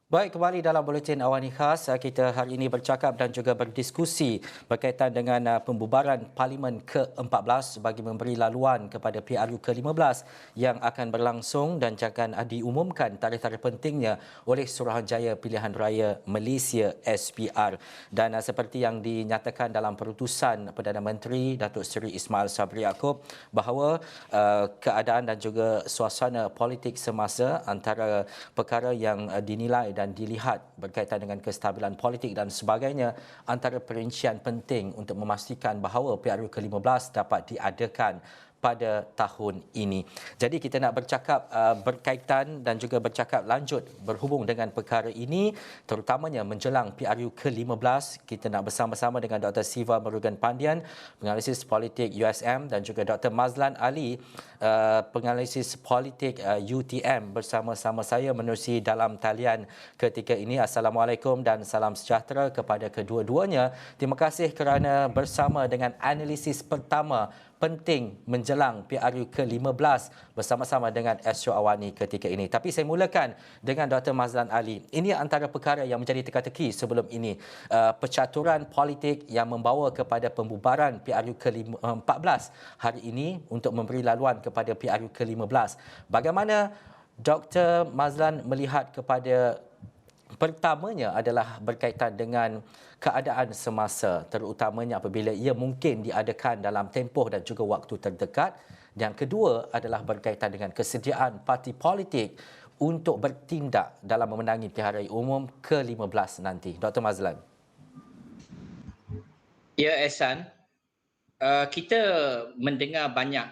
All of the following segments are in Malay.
Baik, kembali dalam Buletin Awani Khas. Kita hari ini bercakap dan juga berdiskusi berkaitan dengan pembubaran Parlimen ke-14 bagi memberi laluan kepada PRU ke-15 yang akan berlangsung dan akan diumumkan tarikh-tarikh pentingnya oleh Suruhanjaya Pilihan Raya Malaysia SPR. Dan seperti yang dinyatakan dalam perutusan Perdana Menteri Datuk Seri Ismail Sabri Yaakob bahawa keadaan dan juga suasana politik semasa antara perkara yang dinilai dan dilihat berkaitan dengan kestabilan politik dan sebagainya antara perincian penting untuk memastikan bahawa PRU ke-15 dapat diadakan pada tahun ini. Jadi kita nak bercakap berkaitan dan juga bercakap lanjut berhubung dengan perkara ini, terutamanya menjelang PRU ke-15. Kita nak bersama-sama dengan Dr. Siva Murugan Pandian, penganalisis politik USM, dan juga Dr. Mazlan Ali, penganalisis politik UTM, bersama-sama saya menerusi dalam talian ketika ini. Assalamualaikum dan salam sejahtera kepada kedua-duanya. Terima kasih kerana bersama dengan analisis pertama penting menjelang PRU ke-15 bersama-sama dengan Astro Awani ketika ini. Tapi saya mulakan dengan Dr. Mazlan Ali. Ini antara perkara yang menjadi teka-teki sebelum ini. Percaturan politik yang membawa kepada pembubaran PRU ke-14 hari ini untuk memberi laluan kepada PRU ke-15. Bagaimana Dr. Mazlan melihat kepada pertamanya adalah berkaitan dengan keadaan semasa, terutamanya apabila ia mungkin diadakan dalam tempoh dan juga waktu terdekat. Yang kedua adalah berkaitan dengan kesediaan parti politik untuk bertindak dalam memenangi pilihan raya umum ke-15 nanti. Dr. Mazlan. Ya, Ehsan, kita mendengar banyak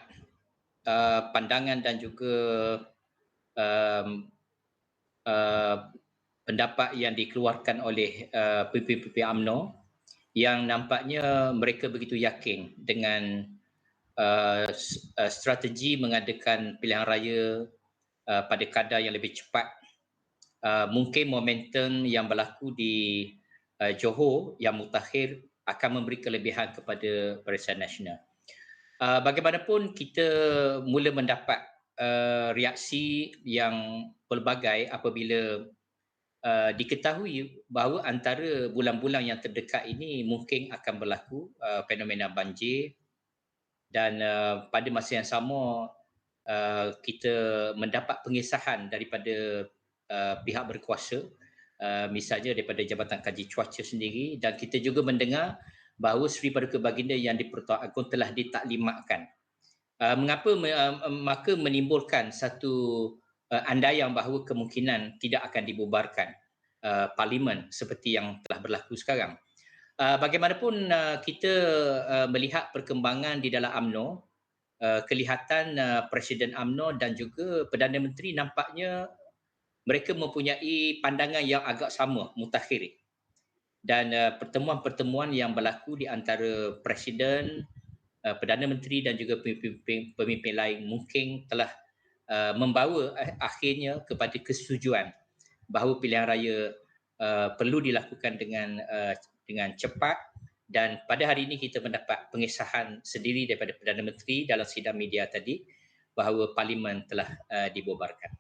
pandangan dan juga um, uh, pendapat yang dikeluarkan oleh PPP UMNO yang nampaknya mereka begitu yakin dengan strategi mengadakan pilihan raya pada kadar yang lebih cepat. Mungkin momentum yang berlaku di Johor yang mutakhir akan memberi kelebihan kepada Barisan Nasional. Bagaimanapun kita mula mendapat reaksi yang pelbagai apabila diketahui bahawa antara bulan-bulan yang terdekat ini mungkin akan berlaku fenomena banjir dan pada masa yang sama kita mendapat pengesahan daripada pihak berkuasa, misalnya daripada Jabatan Kaji Cuaca sendiri, dan kita juga mendengar bahawa Seri Paduka Baginda yang di-Pertuan Agong telah ditaklimatkan. Maka menimbulkan satu andaian bahawa kemungkinan tidak akan dibubarkan parlimen seperti yang telah berlaku sekarang. Bagaimanapun kita melihat perkembangan di dalam UMNO, kelihatan Presiden UMNO dan juga Perdana Menteri nampaknya mereka mempunyai pandangan yang agak sama, mutakhir. Dan pertemuan-pertemuan yang berlaku di antara Presiden, Perdana Menteri dan juga pemimpin lain mungkin telah membawa akhirnya kepada kesetujuan bahawa pilihan raya perlu dilakukan dengan cepat, dan pada hari ini kita mendapat pengesahan sendiri daripada Perdana Menteri dalam sidang media tadi bahawa parlimen telah dibubarkan.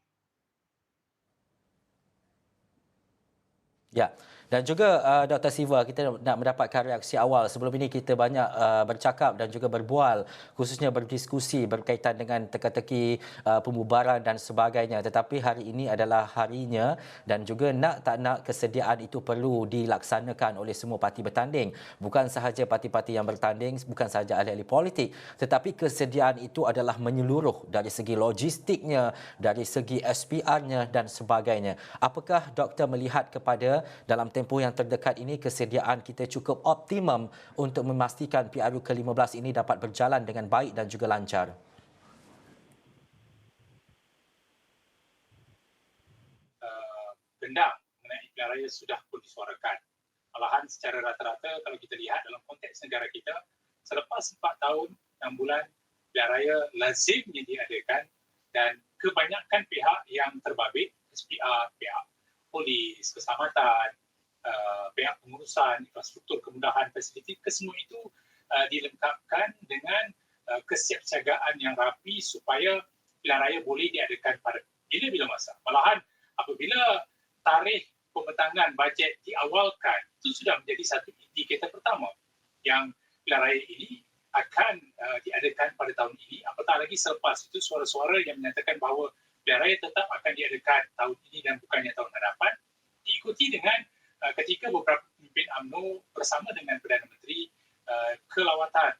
Ya. Dan juga Dr. Siva, kita nak mendapatkan reaksi awal. Sebelum ini kita banyak bercakap dan juga berbual, khususnya berdiskusi berkaitan dengan teka-teki pembubaran dan sebagainya. Tetapi hari ini adalah harinya dan juga nak tak nak kesediaan itu perlu dilaksanakan oleh semua parti bertanding. Bukan sahaja parti-parti yang bertanding, bukan sahaja ahli-ahli politik, tetapi kesediaan itu adalah menyeluruh dari segi logistiknya, dari segi SPR-nya dan sebagainya. Apakah doktor melihat kepada dalam tempoh yang terdekat ini kesediaan kita cukup optimum untuk memastikan PRU ke-15 ini dapat berjalan dengan baik dan juga lancar? Dendam mengenai pilihan raya sudah pun disuarakan. Malahan secara rata-rata kalau kita lihat dalam konteks negara kita, selepas 4 tahun 6 bulan pilihan raya lazimnya diadakan, dan kebanyakan pihak yang terbabit, SPR, pihak polis, keselamatan, pihak pengurusan, infrastruktur, kemudahan, fasiliti, kesemua itu dilengkapkan dengan kesiapsiagaan yang rapi supaya pilihan raya boleh diadakan pada bila-bila masa. Malahan apabila tarikh pembentangan bajet diawalkan, itu sudah menjadi satu indikator pertama yang pilihan raya ini akan diadakan pada tahun ini, apatah lagi selepas itu suara-suara yang menyatakan bahawa pilihan raya tetap akan diadakan tahun ini dan bukannya tahun hadapan, diikuti dengan ketika beberapa pemimpin UMNO bersama dengan Perdana Menteri ke lawatan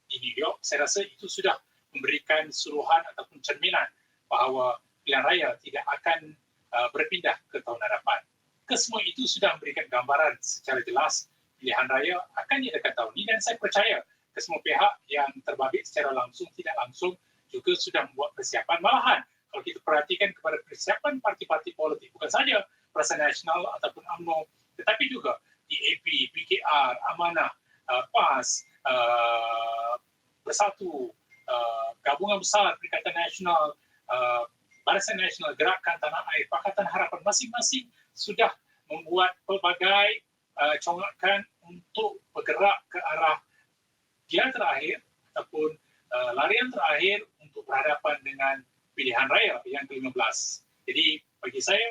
di New York. Saya rasa itu sudah memberikan suruhan ataupun cerminan bahawa pilihan raya tidak akan berpindah ke tahun hadapan. Kesemua itu sudah memberikan gambaran secara jelas pilihan raya akan diadakan tahun ini, dan saya percaya kesemua pihak yang terbabit secara langsung tidak langsung juga sudah membuat persiapan. Malahan kalau kita perhatikan kepada persiapan parti-parti politik, bukan saja Perasaan Nasional ataupun UMNO, tetapi juga DAP, PKR, Amanah, PAS, Bersatu, Gabungan Besar Perikatan Nasional, Barisan Nasional, Gerakan Tanah Air, Pakatan Harapan, masing-masing sudah membuat pelbagai conglakan untuk bergerak ke arah dia terakhir ataupun larian terakhir untuk berhadapan dengan pilihan raya yang ke-15. Jadi bagi saya,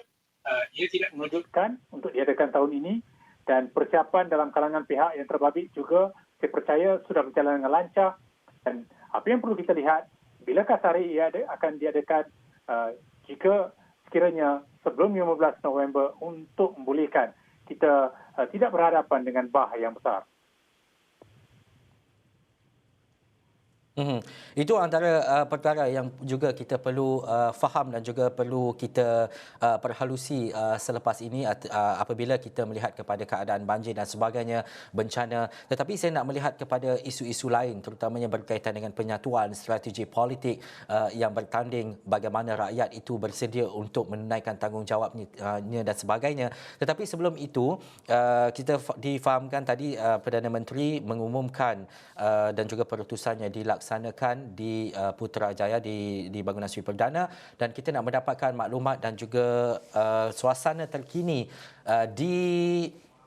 ia tidak menunjukkan untuk diadakan tahun ini, dan persiapan dalam kalangan pihak yang terbabit juga saya percaya sudah berjalan dengan lancar. Dan apa yang perlu kita lihat, bilakah tarikh ia akan diadakan jika sekiranya sebelum 15 November untuk membolehkan kita tidak berhadapan dengan bahaya yang besar. Itu antara perkara yang juga kita perlu faham dan juga perlu kita perhalusi selepas ini apabila kita melihat kepada keadaan banjir dan sebagainya, bencana. Tetapi saya nak melihat kepada isu-isu lain, terutamanya berkaitan dengan penyatuan strategi politik yang bertanding, bagaimana rakyat itu bersedia untuk menunaikan tanggungjawabnya dan sebagainya. Tetapi sebelum itu, kita difahamkan tadi Perdana Menteri mengumumkan dan juga perutusannya dilaksanakan di Putrajaya di Bangunan Sri Perdana, dan kita nak mendapatkan maklumat dan juga suasana terkini di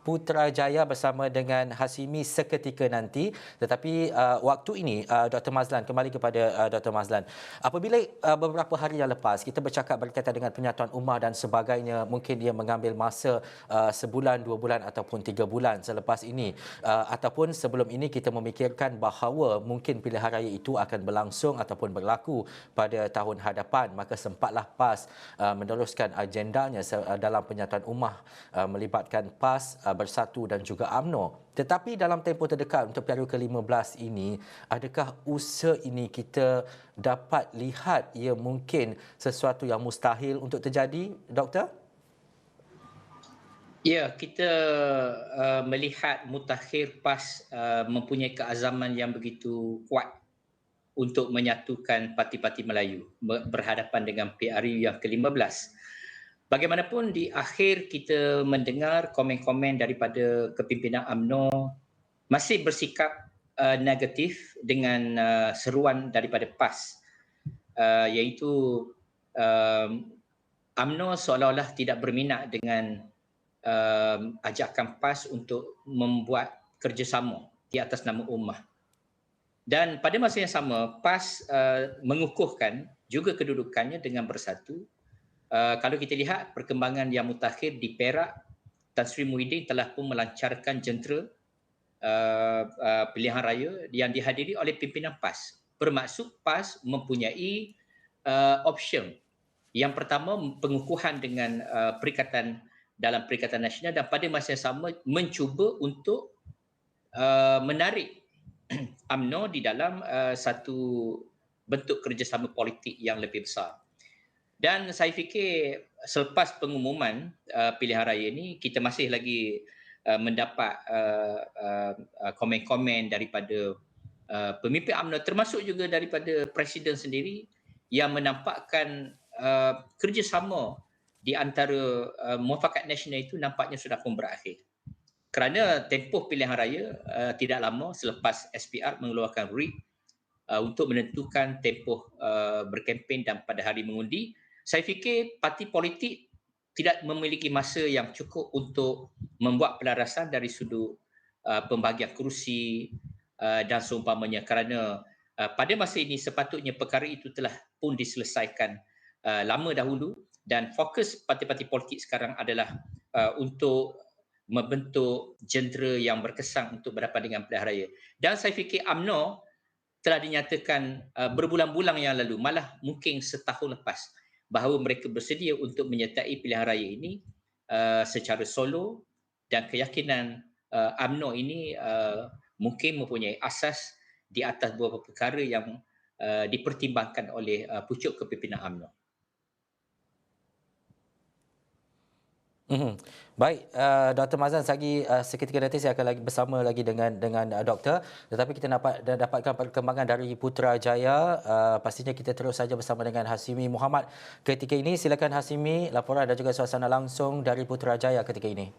Putrajaya bersama dengan Hashimi seketika nanti. Tetapi waktu ini Dr. Mazlan, kembali kepada Dr. Mazlan. Apabila beberapa hari yang lepas kita bercakap berkaitan dengan penyatuan ummah dan sebagainya, mungkin dia mengambil masa sebulan, 2 bulan ataupun 3 bulan selepas ini, ataupun sebelum ini kita memikirkan bahawa mungkin pilihan raya itu akan berlangsung ataupun berlaku pada tahun hadapan, maka sempatlah PAS meneruskan agendanya dalam penyatuan ummah melibatkan PAS, Bersatu dan juga UMNO. Tetapi dalam tempoh terdekat untuk PRU ke-15 ini, adakah usaha ini kita dapat lihat ia mungkin sesuatu yang mustahil untuk terjadi, Doktor? Ya, kita melihat mutakhir PAS mempunyai keazaman yang begitu kuat untuk menyatukan parti-parti Melayu berhadapan dengan PRU yang ke-15. Bagaimanapun di akhir kita mendengar komen-komen daripada kepimpinan UMNO masih bersikap negatif dengan seruan daripada PAS, iaitu UMNO seolah-olah tidak berminat dengan ajakan PAS untuk membuat kerjasama di atas nama ummah. Dan pada masa yang sama, PAS mengukuhkan juga kedudukannya dengan Bersatu. Kalau kita lihat perkembangan yang mutakhir di Perak, Tan Sri Muhyiddin telah pun melancarkan jentera pilihan raya yang dihadiri oleh pimpinan PAS. Bermaksud PAS mempunyai option. Yang pertama, pengukuhan dengan perikatan dalam Perikatan Nasional, dan pada masa yang sama mencuba untuk menarik UMNO di dalam satu bentuk kerjasama politik yang lebih besar. Dan saya fikir selepas pengumuman pilihan raya ini, kita masih lagi mendapat komen-komen daripada pemimpin UMNO, termasuk juga daripada Presiden sendiri, yang menampakkan kerjasama di antara Muafakat Nasional itu nampaknya sudah pun berakhir. Kerana tempoh pilihan raya tidak lama selepas SPR mengeluarkan RIP untuk menentukan tempoh berkempen dan pada hari mengundi, saya fikir parti politik tidak memiliki masa yang cukup untuk membuat pelarasan dari sudut pembahagian kerusi dan seumpamanya, kerana pada masa ini sepatutnya perkara itu telah pun diselesaikan lama dahulu, dan fokus parti-parti politik sekarang adalah untuk membentuk jentera yang berkesan untuk berhadapan dengan pilihan raya. Dan saya fikir UMNO telah dinyatakan berbulan-bulan yang lalu, malah mungkin setahun lepas, bahawa mereka bersedia untuk menyertai pilihan raya ini secara solo, dan keyakinan UMNO ini mungkin mempunyai asas di atas beberapa perkara yang dipertimbangkan oleh pucuk kepimpinan UMNO. Baik, Dr. Mazlan, seketika nanti saya akan lagi bersama lagi dengan doktor. Tetapi kita dapatkan perkembangan dari Putrajaya. Pastinya kita terus saja bersama dengan Hasimi Muhammad ketika ini. Silakan Hasimi, laporan dan juga suasana langsung dari Putrajaya ketika ini.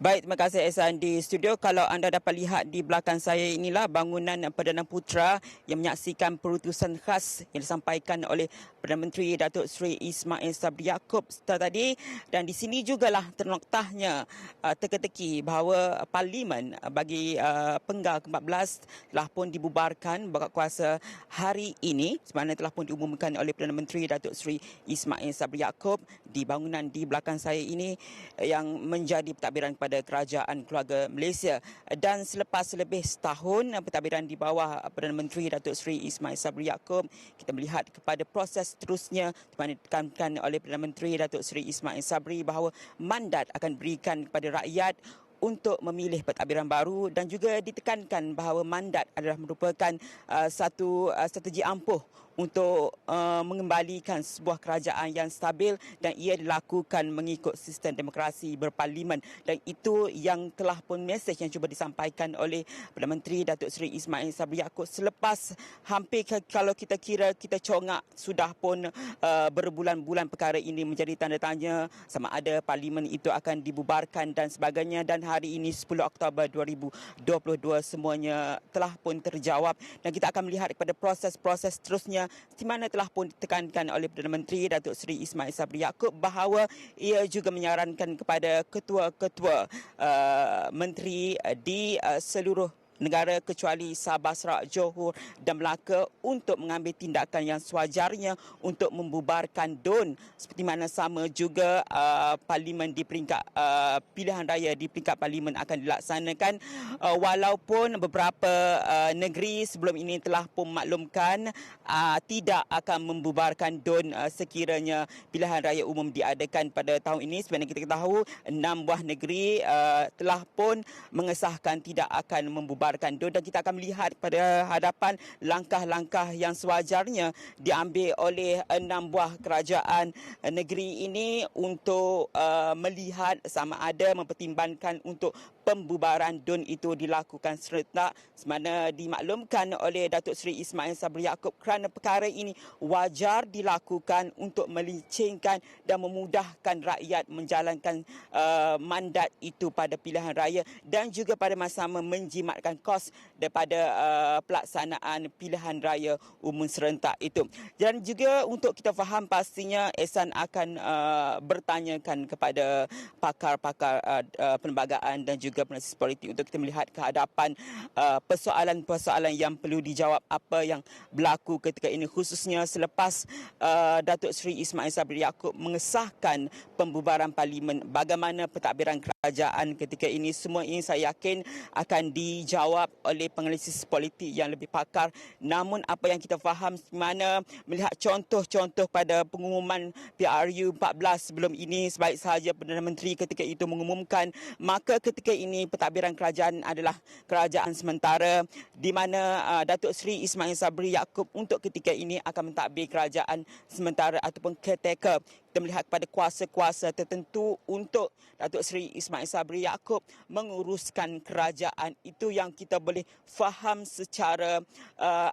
Baik, terima kasih Ehsan di studio. Kalau anda dapat lihat di belakang saya inilah bangunan Perdana Putra yang menyaksikan perutusan khas yang disampaikan oleh Perdana Menteri Datuk Seri Ismail Sabri Yaakob tadi. Dan di sini jugalah ternoktahnya teka-teki bahawa Parlimen bagi Penggal ke-14 telah pun dibubarkan berkat kuasa hari ini, sebagaimana telah pun diumumkan oleh Perdana Menteri Datuk Seri Ismail Sabri Yaakob di bangunan di belakang saya ini yang menjadi pentadbiran kepada Kerajaan Keluarga Malaysia. Dan selepas lebih setahun pentadbiran di bawah Perdana Menteri Datuk Seri Ismail Sabri Yaakob, kita melihat kepada proses seterusnya ditekankan oleh Perdana Menteri Datuk Seri Ismail Sabri bahawa mandat akan diberikan kepada rakyat untuk memilih pentadbiran baru, dan juga ditekankan bahawa mandat adalah merupakan satu strategi ampuh untuk mengembalikan sebuah kerajaan yang stabil, dan ia dilakukan mengikut sistem demokrasi berparlimen. Dan itu yang telah pun mesej yang cuba disampaikan oleh Perdana Menteri Datuk Seri Ismail Sabri Yaakob selepas hampir kalau kita kira kita congak sudah pun berbulan-bulan perkara ini menjadi tanda tanya sama ada parlimen itu akan dibubarkan dan sebagainya. Dan hari ini 10 Oktober 2022 semuanya telah pun terjawab, dan kita akan melihat kepada proses-proses seterusnya di mana telah pun ditekankan oleh Perdana Menteri Datuk Seri Ismail Sabri Yaakob bahawa ia juga menyarankan kepada ketua-ketua menteri di seluruh negara kecuali Sabah, Sarawak, Johor dan Melaka untuk mengambil tindakan yang sewajarnya untuk membubarkan DUN, seperti mana sama juga parlimen di peringkat pilihan raya di peringkat parlimen akan dilaksanakan, walaupun beberapa negeri sebelum ini telah pun maklumkan tidak akan membubarkan DUN sekiranya pilihan raya umum diadakan pada tahun ini. Sebenarnya kita tahu 6 buah negeri telah pun mengesahkan tidak akan membubarkan DUN, dan kita akan melihat pada hadapan langkah-langkah yang sewajarnya diambil oleh 6 buah kerajaan negeri ini untuk melihat sama ada mempertimbangkan untuk pembubaran DUN itu dilakukan serentak, semana dimaklumkan oleh Datuk Seri Ismail Sabri Yaakob kerana perkara ini wajar dilakukan untuk melincingkan dan memudahkan rakyat menjalankan mandat itu pada pilihan raya, dan juga pada masa sama menjimatkan kos daripada pelaksanaan pilihan raya umum serentak itu. Dan juga untuk kita faham, pastinya Ehsan akan bertanyakan kepada pakar-pakar perlembagaan dan juga penalisis politik untuk kita melihat ke hadapan persoalan-persoalan yang perlu dijawab apa yang berlaku ketika ini, khususnya selepas Datuk Seri Ismail Sabri Yaakob mengesahkan pembubaran parlimen. Bagaimana pentadbiran kerajaan ketika ini, semua ini saya yakin akan dijawab oleh penalisis politik yang lebih pakar. Namun apa yang kita faham, mana melihat contoh-contoh pada pengumuman PRU 14 sebelum ini, sebaik sahaja Perdana Menteri ketika itu mengumumkan, maka ketika ini pentadbiran kerajaan adalah kerajaan sementara, di mana Datuk Seri Ismail Sabri Yaakob untuk ketika ini akan mentadbir kerajaan sementara ataupun caretaker. Kita melihat pada kuasa-kuasa tertentu untuk Datuk Seri Ismail Sabri Yaakob menguruskan kerajaan. Itu yang kita boleh faham secara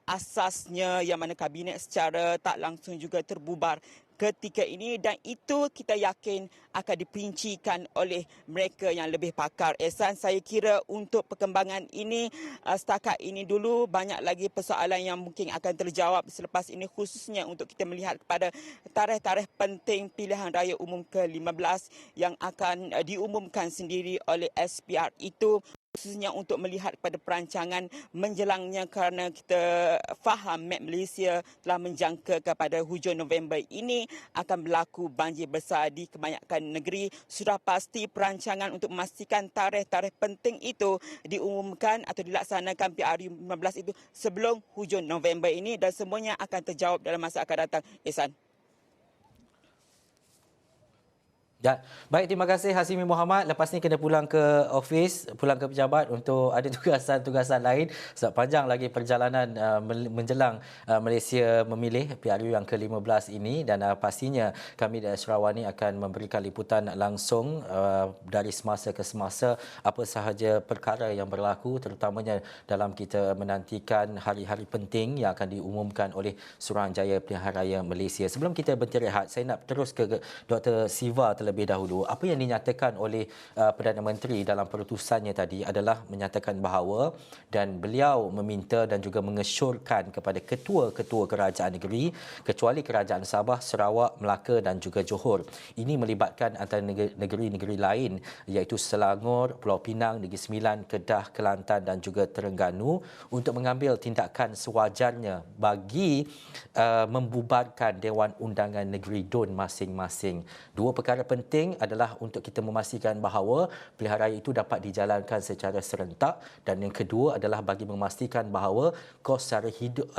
asasnya, yang mana kabinet secara tak langsung juga terbubar ketika ini, dan itu kita yakin akan diperincikan oleh mereka yang lebih pakar. Ehsan, saya kira untuk perkembangan ini setakat ini dulu, banyak lagi persoalan yang mungkin akan terjawab selepas ini, khususnya untuk kita melihat kepada tarikh-tarikh penting pilihan raya umum ke-15 yang akan diumumkan sendiri oleh SPR itu khususnya untuk melihat kepada perancangan menjelangnya, kerana kita faham map Malaysia telah menjangka kepada hujung November ini akan berlaku banjir besar di kebanyakan negeri. Sudah pasti perancangan untuk memastikan tarikh-tarikh penting itu diumumkan atau dilaksanakan PRU15 itu sebelum hujung November ini, dan semuanya akan terjawab dalam masa akan datang. Ihsan. Ya, baik, terima kasih Hasimi Muhammad. Lepas ni kena pulang ke ofis, pulang ke pejabat untuk ada tugasan-tugasan lain sebab panjang lagi perjalanan menjelang Malaysia memilih PRU yang ke-15 ini, dan pastinya kami dari Sarawak ni akan memberikan liputan langsung dari semasa ke semasa apa sahaja perkara yang berlaku, terutamanya dalam kita menantikan hari-hari penting yang akan diumumkan oleh Suruhanjaya Pilihan Raya Malaysia. Sebelum kita berhenti rehat, saya nak terus ke Dr. Siva terlebih dahulu. Apa yang dinyatakan oleh Perdana Menteri dalam perutusannya tadi adalah menyatakan bahawa, dan beliau meminta dan juga mengesyorkan kepada ketua-ketua kerajaan negeri kecuali Kerajaan Sabah, Sarawak, Melaka dan juga Johor. Ini melibatkan antara negeri-negeri lain iaitu Selangor, Pulau Pinang, Negeri Sembilan, Kedah, Kelantan dan juga Terengganu untuk mengambil tindakan sewajarnya bagi membubarkan Dewan Undangan Negeri DUN masing-masing. Dua perkara penting adalah untuk kita memastikan bahawa pilihan raya itu dapat dijalankan secara serentak, dan yang kedua adalah bagi memastikan bahawa kos sara hidup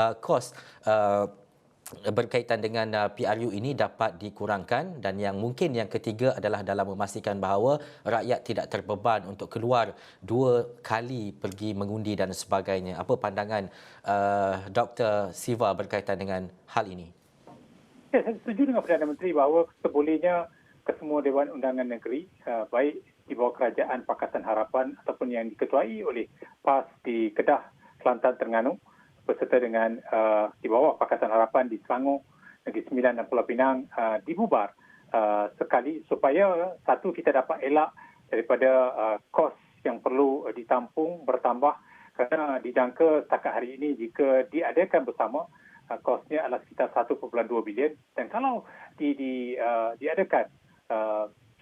berkaitan dengan PRU ini dapat dikurangkan, dan yang mungkin yang ketiga adalah dalam memastikan bahawa rakyat tidak terbeban untuk keluar dua kali pergi mengundi dan sebagainya. Apa pandangan Dr. Siva berkaitan dengan hal ini? Ya, saya setuju dengan Perdana Menteri bahawa sebolehnya kesemua Dewan Undangan Negeri, baik di bawah Kerajaan Pakatan Harapan ataupun yang diketuai oleh PAS di Kedah, Kelantan, Terengganu, beserta dengan di bawah Pakatan Harapan di Selangor, Negeri Sembilan dan Pulau Pinang dibubar sekali, supaya satu, kita dapat elak daripada kos yang perlu ditampung bertambah, kerana dijangka setakat hari ini jika diadakan bersama kosnya adalah sekitar 1.2 bilion, dan kalau diadakan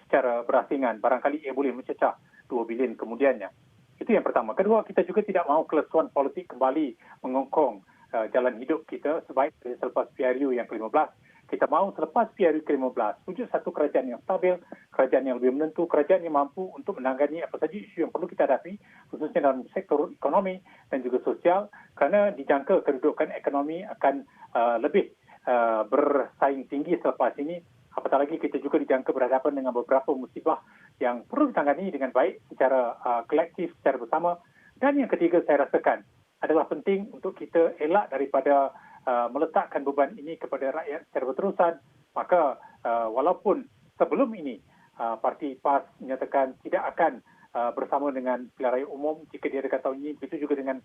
secara berasingan, barangkali ia boleh mencecah 2 bilion kemudiannya. Itu yang pertama. Kedua, kita juga tidak mahu kelesuan politik kembali mengongkong jalan hidup kita sebaik selepas PRU yang ke-15. Kita mahu selepas PRU ke-15 wujud satu kerajaan yang stabil, kerajaan yang lebih menentu, kerajaan yang mampu untuk menangani apa saja isu yang perlu kita hadapi, khususnya dalam sektor ekonomi dan juga sosial, kerana dijangka kedudukan ekonomi akan lebih bersaing tinggi selepas ini. Apatah lagi kita juga dijangka berhadapan dengan beberapa musibah yang perlu ditangani dengan baik secara kolektif, secara bersama. Dan yang ketiga, saya rasakan adalah penting untuk kita elak daripada meletakkan beban ini kepada rakyat secara berterusan. Maka walaupun sebelum ini parti PAS menyatakan tidak akan bersama dengan pilihan raya umum jika diadakan tahun ini, begitu juga dengan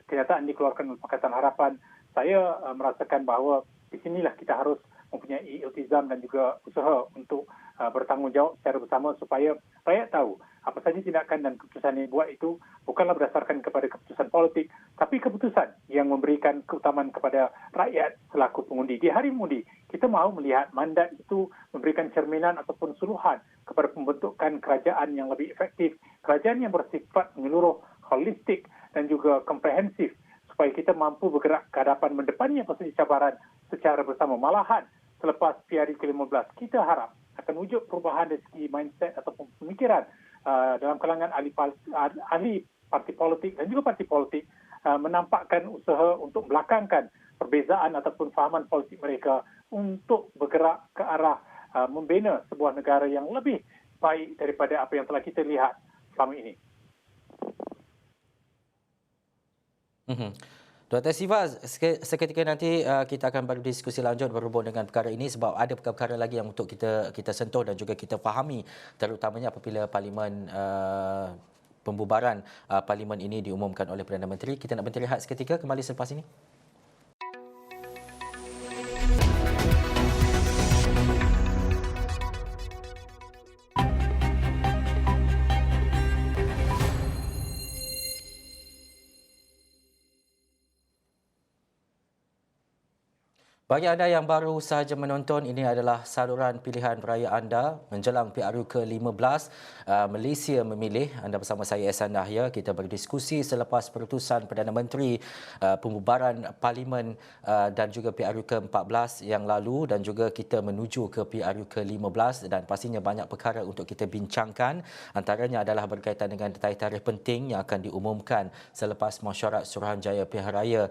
kenyataan dikeluarkan oleh Pakatan Harapan, saya merasakan bahawa di sinilah kita harus mempunyai iltizam dan juga usaha untuk bertanggungjawab secara bersama, supaya rakyat tahu apa saja tindakan dan keputusan yang dibuat itu bukanlah berdasarkan kepada keputusan politik, tapi keputusan yang memberikan keutamaan kepada rakyat selaku pengundi. Di hari mengundi, kita mahu melihat mandat itu memberikan cerminan ataupun suluhan kepada pembentukan kerajaan yang lebih efektif, kerajaan yang bersifat menyeluruh, holistik dan juga komprehensif, supaya kita mampu bergerak ke hadapan mendepani apa saja cabaran secara bersama. Malahan selepas PRU ke-15, kita harap akan wujud perubahan dari segi mindset ataupun pemikiran dalam kalangan ahli parti politik dan juga parti politik, menampakkan usaha untuk belakangkan perbezaan ataupun fahaman politik mereka untuk bergerak ke arah membina sebuah negara yang lebih baik daripada apa yang telah kita lihat selama ini. Dr. Siva, seketika nanti kita akan berdiskusi lanjut berhubung dengan perkara ini, sebab ada perkara lagi yang untuk kita sentuh dan juga kita fahami, terutamanya apabila Parlimen pembubaran Parlimen ini diumumkan oleh Perdana Menteri. Kita nak berhenti rehat seketika, kembali selepas ini. Bagi anda yang baru sahaja menonton, ini adalah saluran pilihan raya anda menjelang PRU ke-15 Malaysia memilih. Anda bersama saya Ehsan Dahlia. Kita berdiskusi selepas keputusan Perdana Menteri pembubaran Parlimen dan juga PRU ke-14 yang lalu, dan juga kita menuju ke PRU ke-15, dan pastinya banyak perkara untuk kita bincangkan. Antaranya adalah berkaitan dengan tarikh-tarikh penting yang akan diumumkan selepas mesyuarat Suruhanjaya Pilihan Raya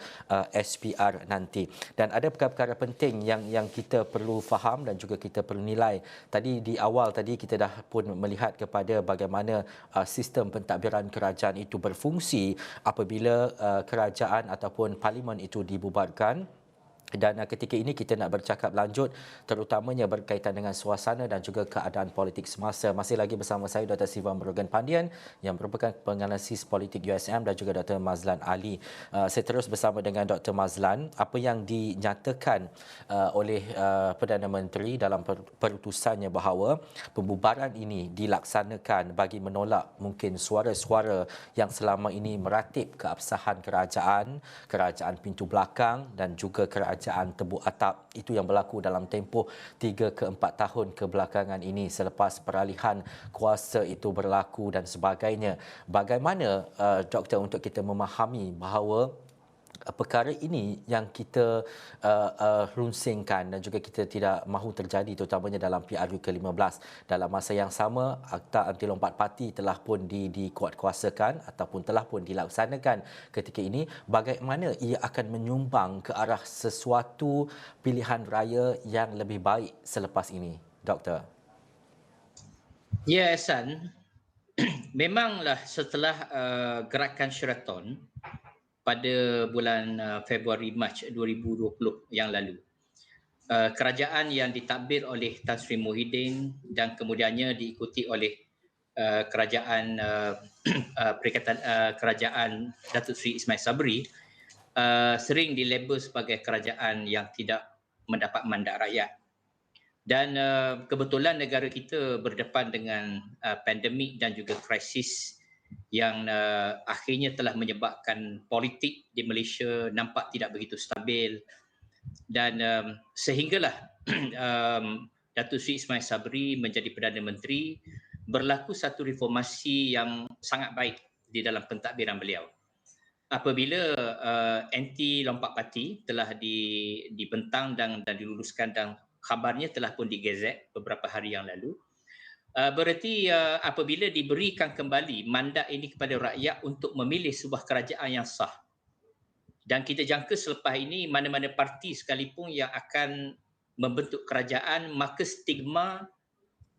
SPR nanti. Dan ada perkara penting yang kita perlu faham dan juga kita perlu nilai. Tadi di awal tadi kita dah pun melihat kepada bagaimana sistem pentadbiran kerajaan itu berfungsi apabila kerajaan ataupun parlimen itu dibubarkan. Dan ketika ini kita nak bercakap lanjut terutamanya berkaitan dengan suasana dan juga keadaan politik semasa. Masih lagi bersama saya Dr. Siva Murugan Pandian yang merupakan penganalisis politik USM, dan juga Dr. Mazlan Ali. Saya terus bersama dengan Dr. Mazlan. Apa yang dinyatakan oleh Perdana Menteri dalam perutusannya bahawa pembubaran ini dilaksanakan bagi menolak mungkin suara-suara yang selama ini meratip keabsahan kerajaan pintu belakang dan juga kerajaan tebuk atap. Itu yang berlaku dalam tempoh 3 ke 4 tahun kebelakangan ini selepas peralihan kuasa itu berlaku dan sebagainya. Bagaimana doktor untuk kita memahami bahawa perkara ini yang kita runsingkan dan juga kita tidak mahu terjadi terutamanya dalam PRU ke-15. Dalam masa yang sama, Akta Anti Lompat Parti telah pun dikuatkuasakan ataupun telah pun dilaksanakan ketika ini. Bagaimana ia akan menyumbang ke arah sesuatu pilihan raya yang lebih baik selepas ini, Doktor? Ya, Ehsan. Memanglah setelah gerakan Sheraton pada bulan Februari Mac 2020 yang lalu, kerajaan yang ditadbir oleh Tan Sri Muhyiddin dan kemudiannya diikuti oleh kerajaan Perikatan Kerajaan Datuk Seri Ismail Sabri sering dilabel sebagai kerajaan yang tidak mendapat mandat rakyat. Dan kebetulan negara kita berdepan dengan pandemik dan juga krisis yang akhirnya telah menyebabkan politik di Malaysia nampak tidak begitu stabil, dan sehinggalah Datuk Seri Ismail Sabri menjadi Perdana Menteri, berlaku satu reformasi yang sangat baik di dalam pentadbiran beliau. Apabila anti lompat parti telah dibentang dan diluluskan, dan khabarnya telah pun digazet beberapa hari yang lalu, berarti apabila diberikan kembali mandat ini kepada rakyat untuk memilih sebuah kerajaan yang sah, dan kita jangka selepas ini mana-mana parti sekalipun yang akan membentuk kerajaan, maka stigma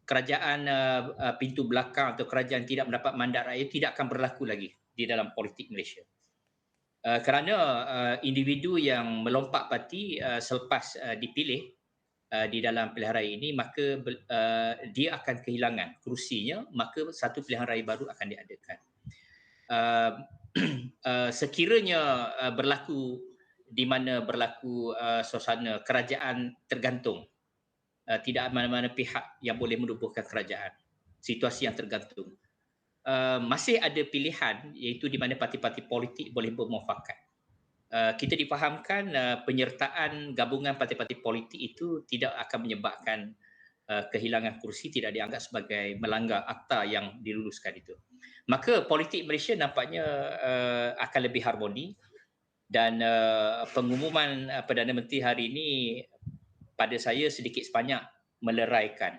kerajaan pintu belakang atau kerajaan tidak mendapat mandat rakyat tidak akan berlaku lagi di dalam politik Malaysia. Kerana individu yang melompat parti selepas dipilih di dalam pilihan raya ini, maka dia akan kehilangan kerusinya, maka satu pilihan raya baru akan diadakan. Sekiranya berlaku di mana berlaku suasana kerajaan tergantung, tidak mana-mana pihak yang boleh menubuhkan kerajaan, situasi yang tergantung, masih ada pilihan iaitu di mana parti-parti politik boleh bermuafakat. Kita difahamkan penyertaan gabungan parti-parti politik itu tidak akan menyebabkan kehilangan kursi, tidak dianggap sebagai melanggar akta yang diluluskan itu. Maka politik Malaysia nampaknya akan lebih harmoni, dan pengumuman Perdana Menteri hari ini pada saya sedikit sebanyak meleraikan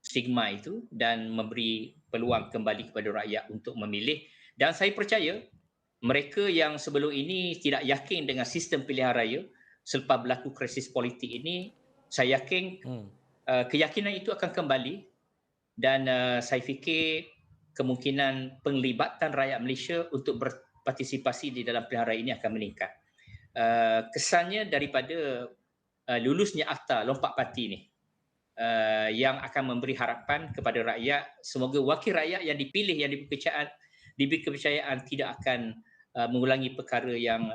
stigma itu dan memberi peluang kembali kepada rakyat untuk memilih. Dan saya percaya mereka yang sebelum ini tidak yakin dengan sistem pilihan raya selepas berlaku krisis politik ini, saya yakin keyakinan itu akan kembali, dan saya fikir kemungkinan penglibatan rakyat Malaysia untuk berpartisipasi di dalam pilihan raya ini akan meningkat. Kesannya daripada lulusnya akta lompat parti ini yang akan memberi harapan kepada rakyat, semoga wakil rakyat yang dipilih, yang diberi kepercayaan tidak akan mengulangi perkara yang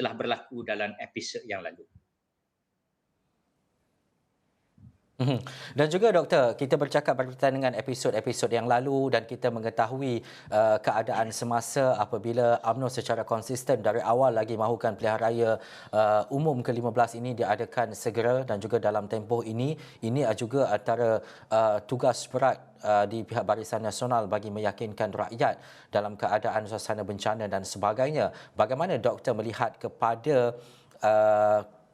telah berlaku dalam episod yang lalu. Mhm. Dan juga doktor, kita bercakap berkaitan dengan episod-episod yang lalu dan kita mengetahui keadaan semasa apabila UMNO secara konsisten dari awal lagi mahukan pilihan raya umum ke-15 ini diadakan segera, dan juga dalam tempoh ini juga antara tugas berat di pihak Barisan Nasional bagi meyakinkan rakyat dalam keadaan suasana bencana dan sebagainya. Bagaimana doktor melihat kepada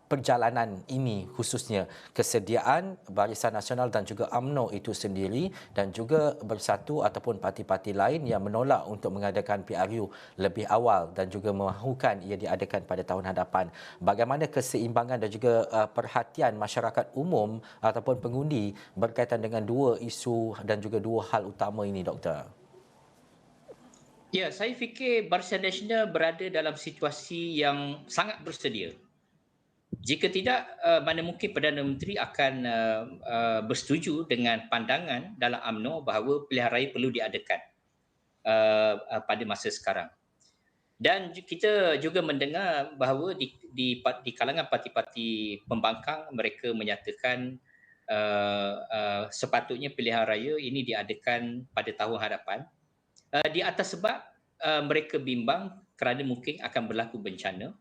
perjalanan ini, khususnya kesediaan Barisan Nasional dan juga UMNO itu sendiri, dan juga Bersatu ataupun parti-parti lain yang menolak untuk mengadakan PRU lebih awal dan juga mahukan ia diadakan pada tahun hadapan. Bagaimana keseimbangan dan juga perhatian masyarakat umum ataupun pengundi berkaitan dengan dua isu dan juga dua hal utama ini, doktor? Ya, saya fikir Barisan Nasional berada dalam situasi yang sangat bersedia. Jika tidak, mana mungkin Perdana Menteri akan bersetuju dengan pandangan dalam UMNO bahawa pilihan raya perlu diadakan pada masa sekarang. Dan kita juga mendengar bahawa di kalangan parti-parti pembangkang, mereka menyatakan sepatutnya pilihan raya ini diadakan pada tahun hadapan. Di atas sebab mereka bimbang kerana mungkin akan berlaku bencana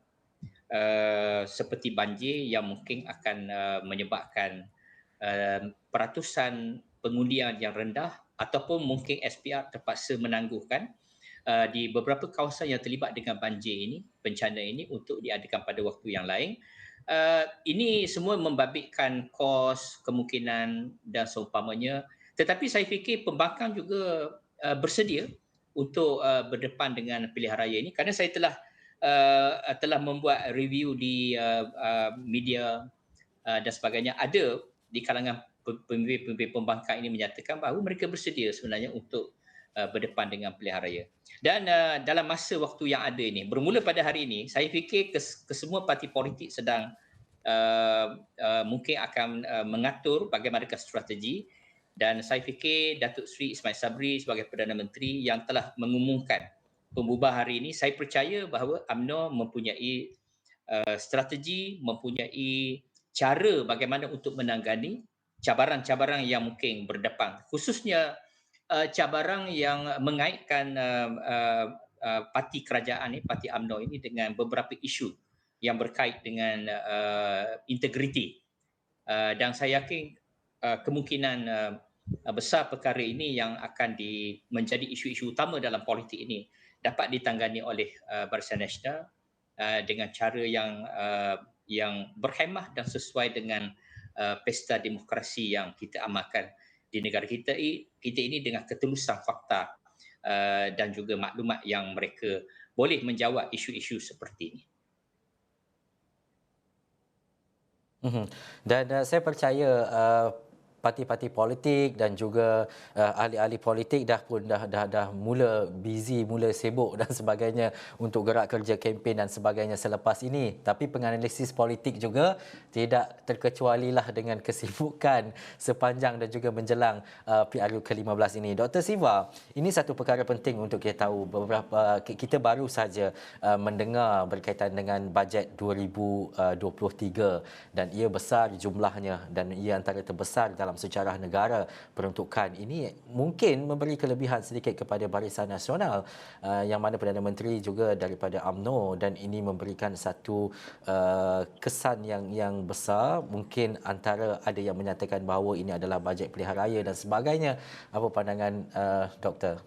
seperti banjir yang mungkin akan menyebabkan peratusan pengundian yang rendah, ataupun mungkin SPR terpaksa menangguhkan di beberapa kawasan yang terlibat dengan banjir ini, bencana ini, untuk diadakan pada waktu yang lain. Ini semua membabitkan kos, kemungkinan dan seumpamanya. Tetapi saya fikir pembangkang juga bersedia untuk berdepan dengan pilihan raya ini, kerana saya telah membuat review di media dan sebagainya. Ada di kalangan pemimpin pembangkang ini menyatakan bahawa mereka bersedia sebenarnya untuk berdepan dengan pilihan raya. Dan dalam masa waktu yang ada ini, bermula pada hari ini, saya fikir kesemua parti politik sedang mungkin akan mengatur bagaimanakah strategi, dan saya fikir Datuk Seri Ismail Sabri sebagai Perdana Menteri yang telah mengumumkan pembubahan hari ini, saya percaya bahawa UMNO mempunyai strategi, mempunyai cara bagaimana untuk menangani cabaran-cabaran yang mungkin berdepan, khususnya cabaran yang mengaitkan parti kerajaan ini, parti UMNO ini, dengan beberapa isu yang berkait dengan integriti. Dan saya yakin kemungkinan besar perkara ini yang akan menjadi isu-isu utama dalam politik ini dapat ditangani oleh Barisan Nasional dengan cara yang berhemah dan sesuai dengan pesta demokrasi yang kita amalkan di negara kita ini, dengan ketulusan fakta dan juga maklumat yang mereka boleh menjawab isu-isu seperti ini. Dan saya percaya parti-parti politik dan juga ahli-ahli politik dah mula busy, mula sibuk dan sebagainya untuk gerak kerja kempen dan sebagainya selepas ini. Tapi penganalisis politik juga tidak terkecualilah dengan kesibukan sepanjang dan juga menjelang PRU ke-15 ini. Dr. Siva, ini satu perkara penting untuk kita tahu. Kita baru saja mendengar berkaitan dengan bajet 2023 dan ia besar jumlahnya dan ia antara terbesar dalam sejarah negara peruntukan. Ini mungkin memberi kelebihan sedikit kepada Barisan Nasional yang mana Perdana Menteri juga daripada UMNO, dan ini memberikan satu kesan yang besar. Mungkin antara ada yang menyatakan bahawa ini adalah bajet pilihan raya dan sebagainya. Apa pandangan doktor?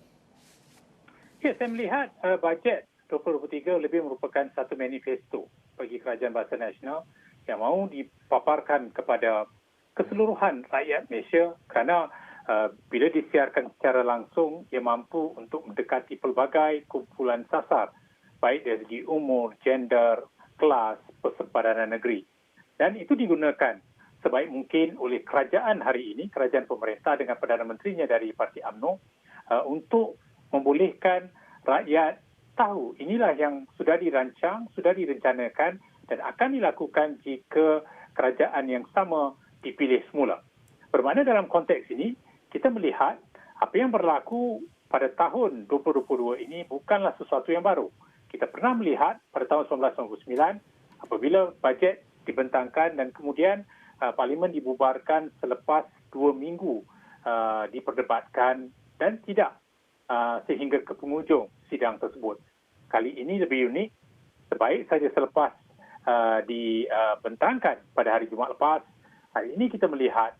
Ya, saya melihat bajet 2023 lebih merupakan satu manifesto bagi Kerajaan Barisan Nasional yang mahu dipaparkan kepada keseluruhan rakyat Malaysia, kerana bila disiarkan secara langsung, ia mampu untuk mendekati pelbagai kumpulan sasar, baik dari segi umur, gender, kelas, persepadanan negeri. Dan itu digunakan sebaik mungkin oleh kerajaan hari ini, kerajaan pemerintah dengan Perdana Menterinya dari Parti UMNO, untuk membolehkan rakyat tahu inilah yang sudah dirancang, sudah direncanakan dan akan dilakukan jika kerajaan yang sama dipilih semula. Bermakna dalam konteks ini, kita melihat apa yang berlaku pada tahun 2022 ini bukanlah sesuatu yang baru. Kita pernah melihat pada tahun 1999 apabila bajet dibentangkan dan kemudian Parlimen dibubarkan selepas 2 minggu diperdebatkan dan tidak sehingga ke penghujung sidang tersebut. Kali ini lebih unik, sebaik saja selepas dibentangkan pada hari Jumaat lepas, hari ini kita melihat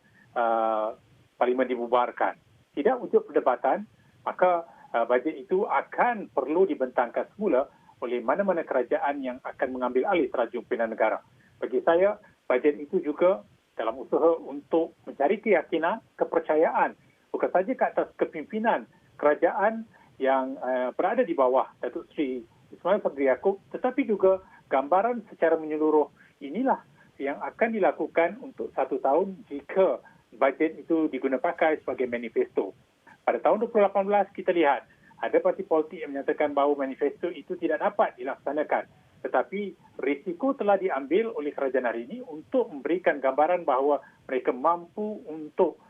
Parlimen dibubarkan. Tidak wujud perdebatan, maka bajet itu akan perlu dibentangkan semula oleh mana-mana kerajaan yang akan mengambil alih terajung pimpinan negara. Bagi saya, bajet itu juga dalam usaha untuk mencari keyakinan, kepercayaan, bukan saja ke atas kepimpinan kerajaan yang berada di bawah Datuk Seri Ismail Sabri Yaakob, tetapi juga gambaran secara menyeluruh inilah yang akan dilakukan untuk 1 tahun jika bajet itu digunapakai sebagai manifesto. Pada tahun 2018 kita lihat ada parti politik yang menyatakan bahawa manifesto itu tidak dapat dilaksanakan. Tetapi risiko telah diambil oleh kerajaan hari ini untuk memberikan gambaran bahawa mereka mampu untuk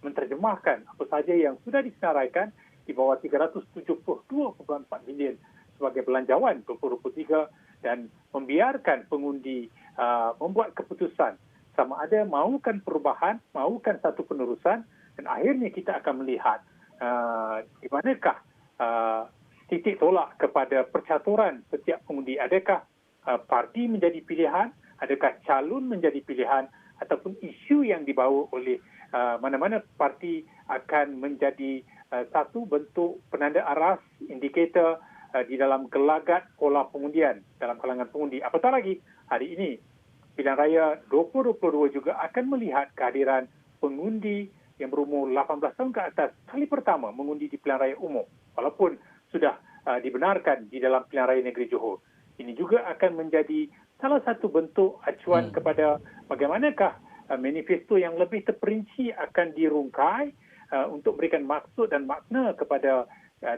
menterjemahkan apa saja yang sudah disenaraikan di bawah 372.4 bilion sebagai belanjawan 2023 dan membiarkan pengundi membuat keputusan sama ada mahukan perubahan, mahukan satu penerusan, dan akhirnya kita akan melihat di manakah titik tolak kepada percaturan setiap pengundi. Adakah parti menjadi pilihan, adakah calon menjadi pilihan, ataupun isu yang dibawa oleh mana-mana parti akan menjadi satu bentuk penanda aras, indikator di dalam gelagat pola pengundian dalam kalangan pengundi. Apatah lagi, hari ini Pilihan Raya 2022 juga akan melihat kehadiran pengundi yang berumur 18 tahun ke atas kali pertama mengundi di pilihan raya umum, walaupun sudah dibenarkan di dalam pilihan raya negeri Johor. Ini juga akan menjadi salah satu bentuk acuan kepada bagaimanakah manifesto yang lebih terperinci akan dirungkai untuk memberikan maksud dan makna kepada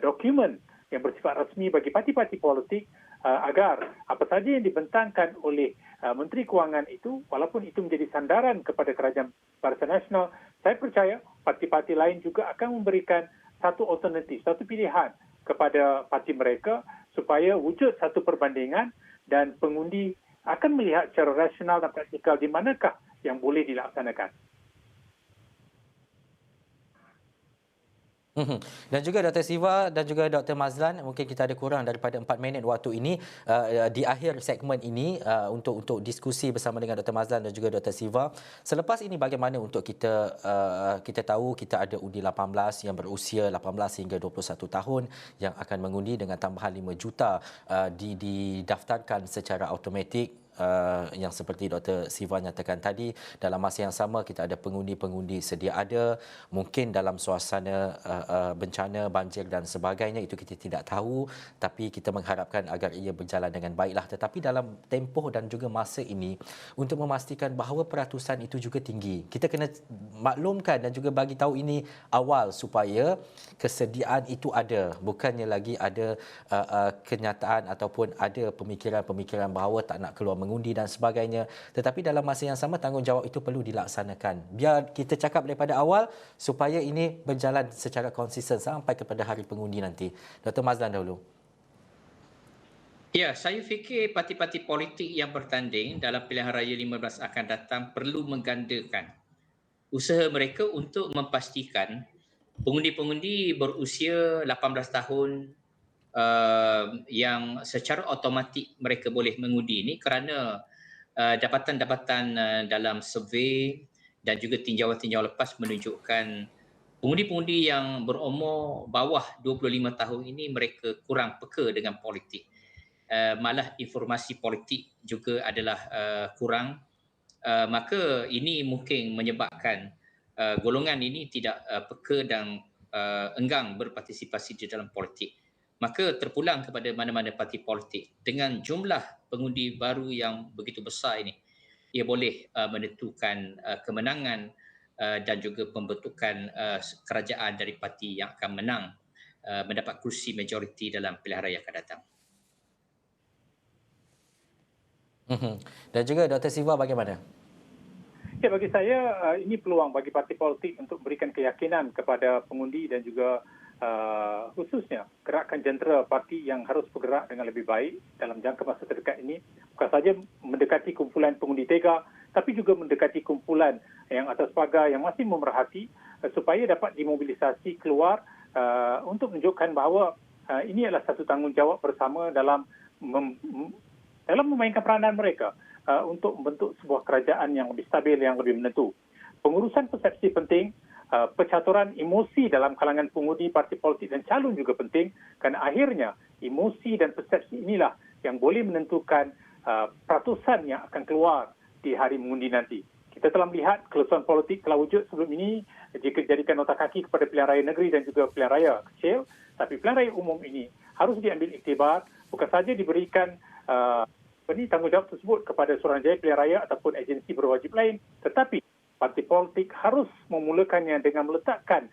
dokumen yang bersifat rasmi bagi parti-parti politik agar apa saja yang dibentangkan oleh Menteri Kewangan itu, walaupun itu menjadi sandaran kepada Kerajaan Barisan Nasional, saya percaya parti-parti lain juga akan memberikan satu alternatif, satu pilihan kepada parti mereka supaya wujud satu perbandingan dan pengundi akan melihat secara rasional dan praktikal di manakah yang boleh dilaksanakan. Dan juga Dr. Siva dan juga Dr. Mazlan, mungkin kita ada kurang daripada 4 minit waktu ini di akhir segmen ini untuk diskusi bersama dengan Dr. Mazlan dan juga Dr. Siva. Selepas ini bagaimana untuk kita tahu kita ada undi 18 yang berusia 18 hingga 21 tahun yang akan mengundi dengan tambahan 5 juta didaftarkan secara automatik. Yang seperti Dr. Siva nyatakan tadi, dalam masa yang sama kita ada pengundi-pengundi sedia ada, mungkin dalam suasana bencana, banjir dan sebagainya, itu kita tidak tahu, tapi kita mengharapkan agar ia berjalan dengan baiklah. Tetapi dalam tempoh dan juga masa ini, untuk memastikan bahawa peratusan itu juga tinggi, kita kena maklumkan dan juga bagi tahu ini awal supaya kesediaan itu ada, bukannya lagi ada kenyataan ataupun ada pemikiran-pemikiran bahawa tak nak keluar mengundi dan sebagainya. Tetapi dalam masa yang sama tanggungjawab itu perlu dilaksanakan. Biar kita cakap daripada awal supaya ini berjalan secara konsisten sampai kepada hari pengundi nanti. Dr. Mazlan dahulu. Ya, saya fikir parti-parti politik yang bertanding dalam pilihan raya 15 akan datang perlu menggandakan usaha mereka untuk memastikan pengundi-pengundi berusia 18 tahun yang secara automatik mereka boleh mengundi ini kerana dapatan-dapatan dalam survey dan juga tinjauan-tinjauan lepas menunjukkan pengundi-pengundi yang berumur bawah 25 tahun ini mereka kurang peka dengan politik. Malah informasi politik juga adalah kurang. Maka ini mungkin menyebabkan golongan ini tidak peka dan enggan berpartisipasi di dalam politik. Maka terpulang kepada mana-mana parti politik dengan jumlah pengundi baru yang begitu besar ini, ia boleh menentukan kemenangan dan juga pembentukan kerajaan dari parti yang akan menang mendapat kursi majoriti dalam pilihan raya akan datang. Dan juga Dr. Siva bagaimana? Ya, bagi saya ini peluang bagi parti politik untuk berikan keyakinan kepada pengundi dan juga khususnya gerakan jentera parti yang harus bergerak dengan lebih baik dalam jangka masa terdekat ini, bukan saja mendekati kumpulan pengundi tega, tapi juga mendekati kumpulan yang atas pagar yang masih memerhati supaya dapat dimobilisasi keluar untuk menunjukkan bahawa ini adalah satu tanggungjawab bersama dalam memainkan peranan mereka untuk membentuk sebuah kerajaan yang lebih stabil, yang lebih menentu. Pengurusan persepsi penting, percaturan emosi dalam kalangan pengundi parti politik dan calon juga penting, kerana akhirnya emosi dan persepsi inilah yang boleh menentukan peratusan yang akan keluar di hari mengundi nanti. Kita telah melihat keluasan politik telah wujud sebelum ini jika dijadikan nota kaki kepada pilihan raya negeri dan juga pilihan raya kecil, tapi pilihan raya umum ini harus diambil iktibar, bukan saja diberikan tanggungjawab tersebut kepada Suruhanjaya Pilihan Raya ataupun agensi berwajib lain, tetapi parti politik harus memulakannya dengan meletakkan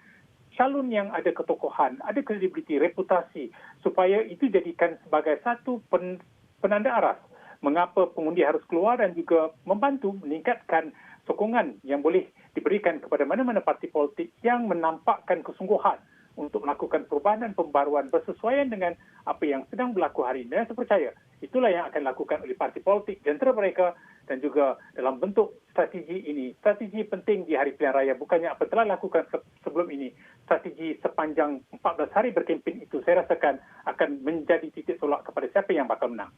calon yang ada ketokohan, ada kredibiliti, reputasi, supaya itu jadikan sebagai satu penanda aras mengapa pengundi harus keluar dan juga membantu meningkatkan sokongan yang boleh diberikan kepada mana-mana parti politik yang menampakkan kesungguhan untuk melakukan perubahan dan pembaruan bersesuaian dengan apa yang sedang berlaku hari ini. Dan saya percaya itulah yang akan dilakukan oleh parti politik di antara mereka dan juga dalam bentuk strategi ini. Strategi penting di hari pilihan raya, bukannya apa telah dilakukan sebelum ini. Strategi sepanjang 14 hari berkempen itu saya rasakan akan menjadi titik tolak kepada siapa yang bakal menang.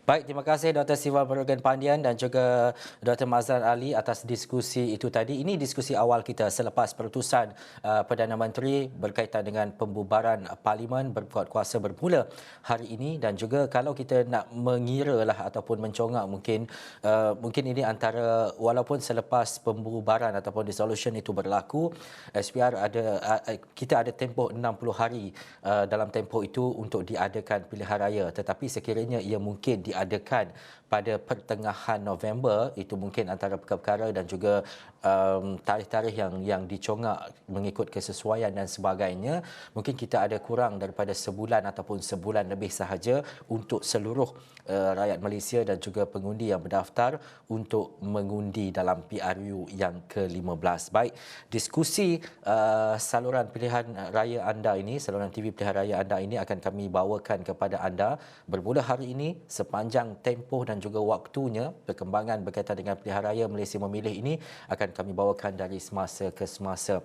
Baik, terima kasih Dr. Siva Murugan Pandian dan juga Dr. Mazlan Ali atas diskusi itu tadi. Ini diskusi awal kita selepas perutusan Perdana Menteri berkaitan dengan pembubaran Parlimen berkuat kuasa bermula hari ini, dan juga kalau kita nak mengira lah ataupun mencongak mungkin ini antara, walaupun selepas pembubaran ataupun dissolution itu berlaku, SPR kita ada tempoh 60 hari dalam tempoh itu untuk diadakan pilihan raya, tetapi sekiranya ia mungkin diadakan pada pertengahan November, itu mungkin antara perkara-perkara dan juga tarikh-tarikh yang dicongak mengikut kesesuaian dan sebagainya, mungkin kita ada kurang daripada sebulan ataupun sebulan lebih sahaja untuk seluruh rakyat Malaysia dan juga pengundi yang berdaftar untuk mengundi dalam PRU yang ke-15. Baik, diskusi saluran pilihan raya anda ini, saluran TV pilihan raya anda ini akan kami bawakan kepada anda bermula hari ini sepanjang tempoh dan juga waktunya. Perkembangan berkaitan dengan pilihan raya Malaysia Memilih ini akan kami bawakan dari semasa ke semasa.